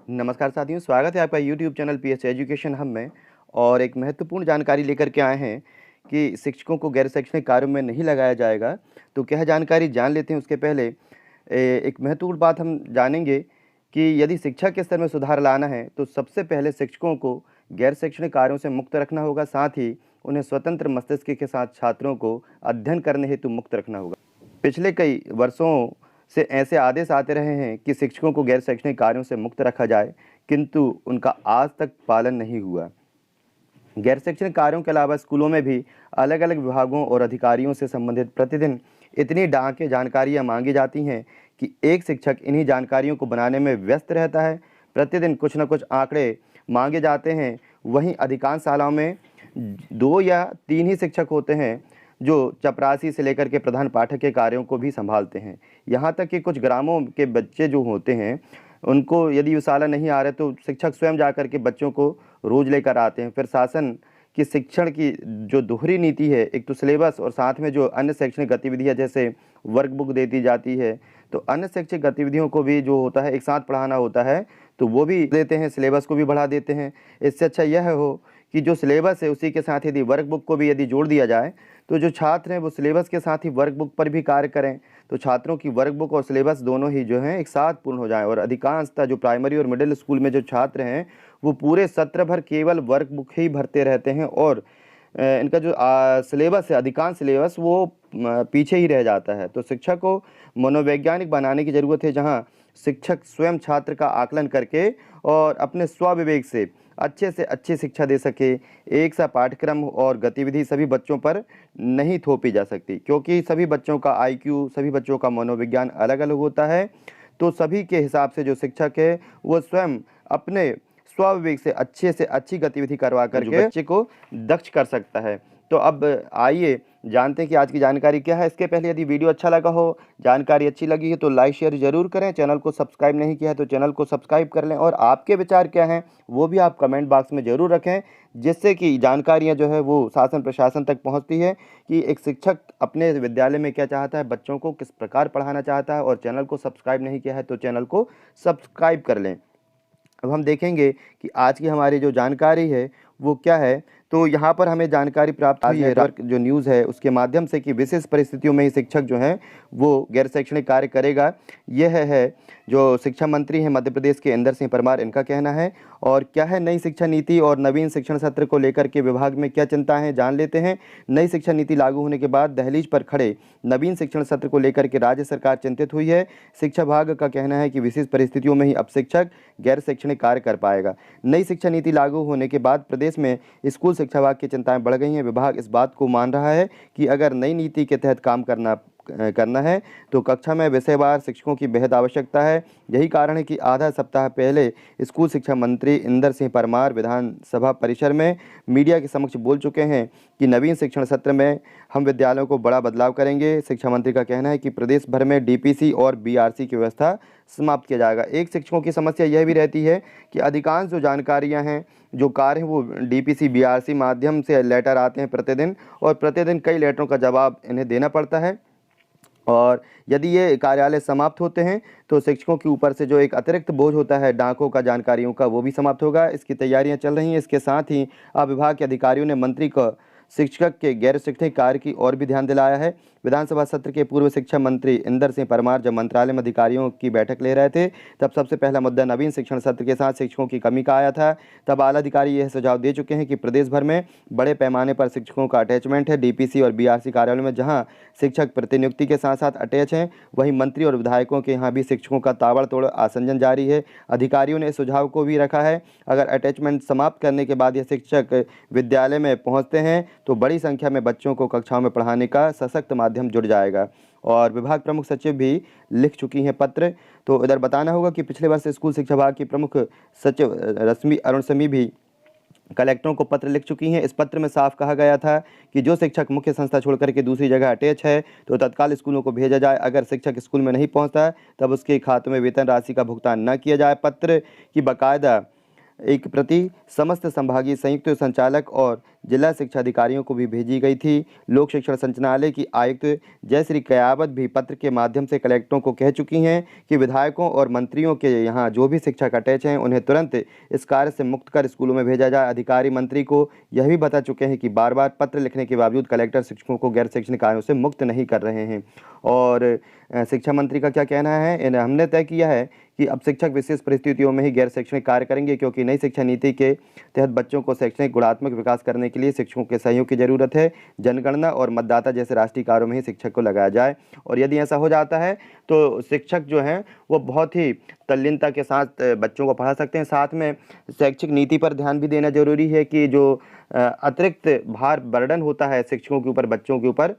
नमस्कार साथियों, स्वागत है आपका YouTube channel PS education hub में। और एक महत्वपूर्ण जानकारी लेकर के आए हैं कि शिक्षकों को गैर शैक्षणिक कार्यों में नहीं लगाया जाएगा। तो क्या जानकारी जान लेते हैं। उसके पहले एक महत्वपूर्ण बात हम जानेंगे कि यदि शिक्षा के स्तर में सुधार लाना है तो सबसे पहले शिक्षकों को गैर शैक्षणिक कार्यों से मुक्त रखना होगा। साथ ही उन्हें स्वतंत्र मस्तिष्क के साथ छात्रों को अध्ययन करने हेतु मुक्त रखना होगा। पिछले कई वर्षों से ऐसे आदेश आते रहे हैं कि शिक्षकों को गैर शैक्षणिक कार्यों से मुक्त रखा जाए, किंतु उनका आज तक पालन नहीं हुआ। गैर शैक्षणिक कार्यों के अलावा स्कूलों में भी अलग अलग विभागों और अधिकारियों से संबंधित प्रतिदिन इतनी डाके जानकारियां मांगी जाती हैं कि एक शिक्षक इन्हीं जानकारियों को बनाने में व्यस्त रहता है। प्रतिदिन कुछ न कुछ आंकड़े मांगे जाते हैं। वहीं अधिकांश शालाओं में 2 या 3 ही शिक्षक होते हैं जो चपरासी से लेकर के प्रधान पाठक के कार्यों को भी संभालते हैं। यहाँ तक कि कुछ ग्रामों के बच्चे जो होते हैं उनको यदि विशाला नहीं आ रहे तो शिक्षक स्वयं जाकर के बच्चों को रोज लेकर आते हैं। फिर शासन की शिक्षण की जो दोहरी नीति है, एक तो सिलेबस और साथ में जो अन्य शैक्षणिक गतिविधियाँ जैसे वर्क बुक दे दी जाती है, तो अन्य शैक्षिक गतिविधियों को भी जो होता है एक साथ पढ़ाना होता है तो वो भी देते हैं, सिलेबस को भी बढ़ा देते हैं। इससे अच्छा यह हो कि जो सिलेबस है उसी के साथ यदि वर्क बुक को भी यदि जोड़ दिया जाए तो जो छात्र हैं वो सिलेबस के साथ ही वर्क बुक पर भी कार्य करें, तो छात्रों की वर्क बुक और सिलेबस दोनों ही जो हैं एक साथ पूर्ण हो जाएं। और अधिकांशतः जो प्राइमरी और मिडिल स्कूल में जो छात्र हैं वो पूरे सत्र भर केवल वर्क बुक ही भरते रहते हैं और इनका जो सिलेबस है, अधिकांश सिलेबस वो पीछे ही रह जाता है। तो शिक्षक को मनोवैज्ञानिक बनाने की ज़रूरत है, जहाँ शिक्षक स्वयं छात्र का आकलन करके और अपने स्वविवेक से अच्छी शिक्षा दे सके। एक सा पाठ्यक्रम और गतिविधि सभी बच्चों पर नहीं थोपी जा सकती, क्योंकि सभी बच्चों का आईक्यू, सभी बच्चों का मनोविज्ञान अलग अलग होता है। तो सभी के हिसाब से जो शिक्षक है वो स्वयं अपने स्वविवेक से अच्छी गतिविधि करवा करके बच्चे को दक्ष कर सकता है। तो अब आइए जानते हैं कि आज की जानकारी क्या है। इसके पहले यदि वीडियो अच्छा लगा हो, जानकारी अच्छी लगी है तो लाइक शेयर जरूर करें। चैनल को सब्सक्राइब नहीं किया है तो चैनल को सब्सक्राइब कर लें और आपके विचार क्या हैं वो भी आप कमेंट बॉक्स में ज़रूर रखें, जिससे कि जानकारियां जो है वो शासन प्रशासन तक पहुंचती है कि एक शिक्षक अपने विद्यालय में क्या चाहता है, बच्चों को किस प्रकार पढ़ाना चाहता है। और चैनल को सब्सक्राइब नहीं किया है तो चैनल को सब्सक्राइब कर लें। अब हम देखेंगे कि आज की हमारी जो जानकारी है वो क्या है। तो यहाँ पर हमें जानकारी प्राप्त हुई है जो न्यूज़ है उसके माध्यम से कि विशेष परिस्थितियों में ही शिक्षक जो हैं वो गैर शैक्षणिक कार्य करेगा। यह है जो शिक्षा मंत्री हैं मध्य प्रदेश के इंदर सिंह परमार, इनका कहना है। और क्या है नई शिक्षा नीति और नवीन शिक्षण सत्र को लेकर के विभाग में क्या चिंता है, जान लेते हैं। नई शिक्षा नीति लागू होने के बाद दहलीज पर खड़े नवीन शिक्षण सत्र को लेकर के राज्य सरकार चिंतित हुई है। शिक्षा विभाग का कहना है कि विशेष परिस्थितियों में ही अब शिक्षक गैर शैक्षणिक कार्य कर पाएगा। नई शिक्षा नीति लागू होने के बाद प्रदेश में स्कूल शिक्षा विभाग की चिंताएं बढ़ गई हैं। विभाग इस बात को मान रहा है कि अगर नई नीति के तहत काम करना है तो कक्षा में विषयवार शिक्षकों की बेहद आवश्यकता है। यही कारण है कि आधा सप्ताह पहले स्कूल शिक्षा मंत्री इंदर सिंह परमार विधानसभा परिसर में मीडिया के समक्ष बोल चुके हैं कि नवीन शिक्षण सत्र में हम विद्यालयों को बड़ा बदलाव करेंगे। शिक्षा मंत्री का कहना है कि प्रदेश भर में डीपीसी और बीआरसी की व्यवस्था समाप्त किया जाएगा। एक शिक्षकों की समस्या यह भी रहती है कि अधिकांश जो जानकारियां हैं, जो कार्य हैं वो डीपीसी बीआरसी माध्यम से लेटर आते हैं प्रतिदिन, और प्रतिदिन कई लेटरों का जवाब इन्हें देना पड़ता है। और यदि ये कार्यालय समाप्त होते हैं तो शिक्षकों के ऊपर से जो एक अतिरिक्त बोझ होता है डाकों का, जानकारियों का, वो भी समाप्त होगा। इसकी तैयारियां चल रही हैं। इसके साथ ही अब विभाग के अधिकारियों ने मंत्री को शिक्षक के गैर शैक्षणिक कार्य की ओर भी ध्यान दिलाया है। विधानसभा सत्र के पूर्व शिक्षा मंत्री इंदर सिंह परमार जब मंत्रालय में अधिकारियों की बैठक ले रहे थे तब सबसे पहला मुद्दा नवीन शिक्षण सत्र के साथ शिक्षकों की कमी का आया था। तब आला अधिकारी यह सुझाव दे चुके हैं कि प्रदेश भर में बड़े पैमाने पर शिक्षकों का अटैचमेंट है। डीपीसी और बीआरसी कार्यालयों में जहां शिक्षक प्रतिनियुक्ति के साथ साथ अटैच हैं, वहीं मंत्री और विधायकों के यहाँ भी शिक्षकों का ताबड़तोड़ आसंजन जारी है। अधिकारियों ने इस सुझाव को भी रखा है, अगर अटैचमेंट समाप्त करने के बाद यह शिक्षक विद्यालय में पहुँचते हैं तो बड़ी संख्या में बच्चों को कक्षाओं में पढ़ाने का सशक्त माध्यम जुड़ जाएगा। और विभाग प्रमुख सचिव भी लिख चुकी हैं पत्र। तो इधर बताना होगा कि पिछले वर्ष स्कूल शिक्षा विभाग की प्रमुख सचिव रश्मि अरुण समी भी कलेक्टरों को पत्र लिख चुकी हैं। इस पत्र में साफ कहा गया था कि जो शिक्षक मुख्य संस्था छोड़कर के दूसरी जगह अटैच है तो तत्काल स्कूलों को भेजा जाए। अगर शिक्षक स्कूल में नहीं पहुंचता तब उसके खाते में वेतन राशि का भुगतान न किया जाए। पत्र की बाकायदा एक प्रति समस्त संभागीय संयुक्त संचालक और जिला शिक्षा अधिकारियों को भी भेजी गई थी। लोक शिक्षण संचालनालय की आयुक्त जयश्री कयावत भी पत्र के माध्यम से कलेक्टरों को कह चुकी हैं कि विधायकों और मंत्रियों के यहाँ जो भी शिक्षक अटैच हैं उन्हें तुरंत इस कार्य से मुक्त कर स्कूलों में भेजा जाए। अधिकारी मंत्री को यह भी बता चुके हैं कि बार-बार पत्र लिखने के बावजूद कलेक्टर शिक्षकों को गैर शैक्षणिक कार्यों से मुक्त नहीं कर रहे हैं। और शिक्षा मंत्री का क्या कहना है? हमने तय किया है कि अब शिक्षक विशेष परिस्थितियों में ही गैर शैक्षणिक कार्य करेंगे, क्योंकि नई शिक्षा नीति के तहत बच्चों को शैक्षणिक गुणात्मक विकास करने के लिए शिक्षकों के सहयोग की जरूरत है। जनगणना और मतदाता जैसे राष्ट्रीय कार्यों में ही शिक्षक को लगाया जाए, और यदि ऐसा हो जाता है तो शिक्षक जो हैं वो बहुत ही तल्लीनता के साथ बच्चों को पढ़ा सकते हैं। साथ में शैक्षिक नीति पर ध्यान भी देना जरूरी है कि जो अतिरिक्त भार बर्डन होता है शिक्षकों के ऊपर, बच्चों के ऊपर,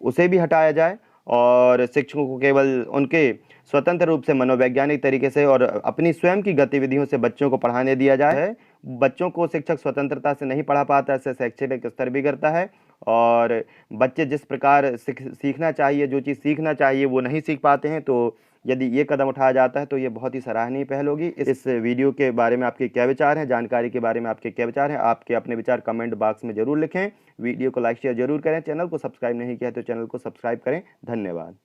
उसे भी हटाया जाए और शिक्षकों को केवल उनके स्वतंत्र रूप से मनोवैज्ञानिक तरीके से और अपनी स्वयं की गतिविधियों से बच्चों को पढ़ाने दिया जाए। बच्चों को शिक्षक स्वतंत्रता से नहीं पढ़ा पाता, इससे शैक्षणिक स्तर भी गिरता है और बच्चे जिस प्रकार सीखना चाहिए, जो चीज़ सीखना चाहिए वो नहीं सीख पाते हैं। तो यदि ये कदम उठाया जाता है तो ये बहुत ही सराहनीय पहल होगी। इस वीडियो के बारे में आपके क्या विचार हैं? जानकारी के बारे में आपके क्या विचार हैं? आपके अपने विचार कमेंट बॉक्स में ज़रूर लिखें। वीडियो को लाइक शेयर ज़रूर करें। चैनल को सब्सक्राइब नहीं किया है तो चैनल को सब्सक्राइब करें। धन्यवाद।